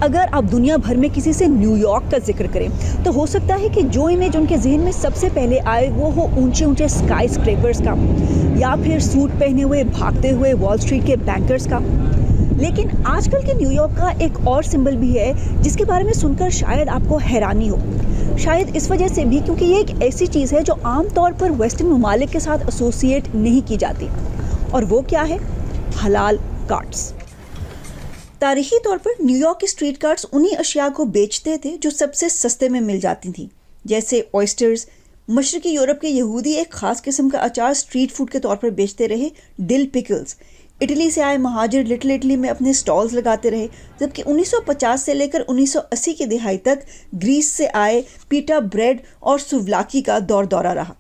अगर आप दुनिया भर में किसी से न्यूयॉर्क का जिक्र करें तो हो सकता है कि जो इमेज उनके जहन में सबसे पहले आए वो हो ऊंचे ऊंचे स्काई स्क्रेपर्स का, या फिर सूट पहने हुए भागते हुए वॉल स्ट्रीट के बैंकर्स का। लेकिन आजकल के न्यूयॉर्क का एक और सिंबल भी है जिसके बारे में सुनकर शायद आपको हैरानी हो। शायद इस वजह से भी क्योंकि ये एक ऐसी चीज़ है जो आमतौर पर वेस्टर्न ममालिक के साथ एसोसिएट नहीं की जाती। और वो क्या है? हलाल कार्ट्स। तारीखी तौर पर न्यूयॉर्क के स्ट्रीट कार्ट्स उन्हीं अशिया को बेचते थे जो सबसे सस्ते में मिल जाती थी, जैसे ऑयस्टर्स। मशरकी यूरोप के यहूदी एक ख़ास किस्म का अचार स्ट्रीट फूड के तौर पर बेचते रहे, डिल पिकल्स। इटली से आए महाजिर लिटिल इटली में अपने स्टॉल्स लगाते रहे, जबकि 1950 से लेकर 1980 की दिहाई तक ग्रीस से आए पीटा ब्रेड और सुवलाकी का दौर दौरा रहा।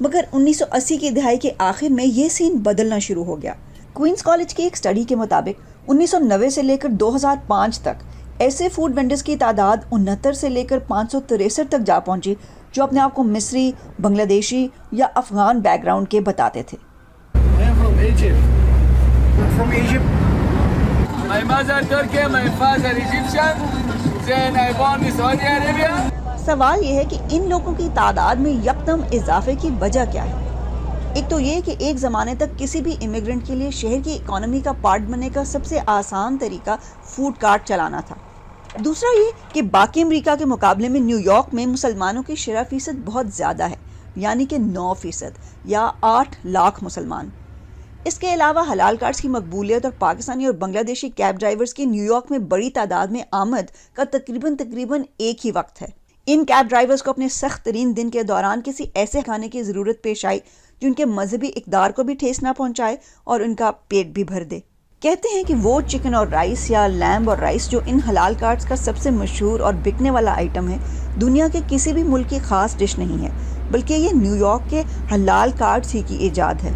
मगर 1980 की दिहाई के आखिर में ये सीन बदलना शुरू हो गया। क्वींस कॉलेज की एक स्टडी के मुताबिक 1990 से लेकर 2005 तक ऐसे फूड वेंडर्स की तादाद 69 से लेकर 563 तक जा पहुंची जो अपने आप को मिस्री, बांग्लादेशी या अफगान बैकग्राउंड के बताते थे। सवाल यह है कि इन लोगों की तादाद में यकदम इजाफे की वजह क्या है? एक तो ये कि एक ज़माने तक किसी भी इमिग्रेंट के लिए शहर की इकोनॉमी का पार्ट बनने का सबसे आसान तरीका फूड कार्ट चलाना था। दूसरा ये कि बाकी अमेरिका के मुकाबले में न्यूयॉर्क में मुसलमानों की शरह फीसद बहुत ज़्यादा है, यानी कि 9% या 8 लाख मुसलमान। इसके अलावा हलाल कार्ट्स की मकबूलियत और पाकिस्तानी और बांग्लादेशी कैब ड्राइवर्स की न्यूयॉर्क में बड़ी तादाद में आमद का तकरीबन एक ही वक्त है। इन कैब ड्राइवर्स को अपने सख्त तरीन दिन के दौरान किसी ऐसे खाने की ज़रूरत पेश आई जो उनके मजहबी इक़दार को भी ठेस ना पहुंचाए और उनका पेट भी भर दे। कहते हैं कि वो चिकन और राइस या लैम्ब और राइस जो इन हलाल कार्ट्स का सबसे मशहूर और बिकने वाला आइटम है, दुनिया के किसी भी मुल्क की ख़ास डिश नहीं है, बल्कि ये न्यूयॉर्क के हलाल कार्ट्स ही की ईजाद है।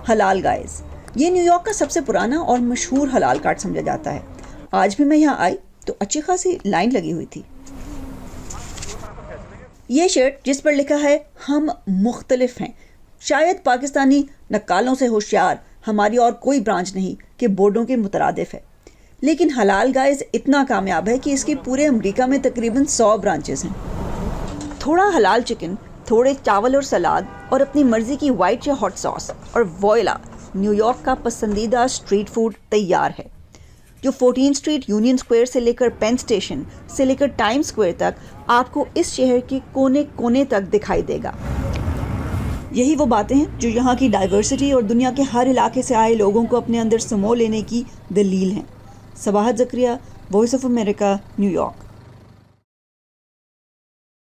हलाल गाइस, ये न्यूयॉर्क का सबसे पुराना और मशहूर हलाल कार्ट समझा जाता है। आज भी मैं यहाँ आई तो अच्छी खासी लाइन लगी हुई थी। ये शर्ट जिस पर लिखा है हम मुख्तलिफ हैं, शायद पाकिस्तानी नक्कालों से होशियार हमारी और कोई ब्रांच नहीं कि बोर्डों के मुतरादिफ है। लेकिन हलाल गाइस इतना कामयाब है कि इसकी पूरे अमेरिका में तकरीबन 100 ब्रांचेस हैं। थोड़ा हलाल चिकन, थोड़े चावल और सलाद और अपनी मर्जी की वाइट या हॉट सॉस और वॉयला, न्यूयॉर्क का पसंदीदा स्ट्रीट फूड तैयार है, जो 14 स्ट्रीट, यूनियन स्क्वायर से लेकर पेन स्टेशन से लेकर टाइम स्क्वायर तक आपको इस शहर के कोने कोने तक दिखाई देगा। यही वो बातें हैं जो यहाँ की डाइवर्सिटी और दुनिया के हर इलाके से आए लोगों को अपने अंदर समो लेने की दलील हैं। Sabahat Zakaria, voice of America, New York.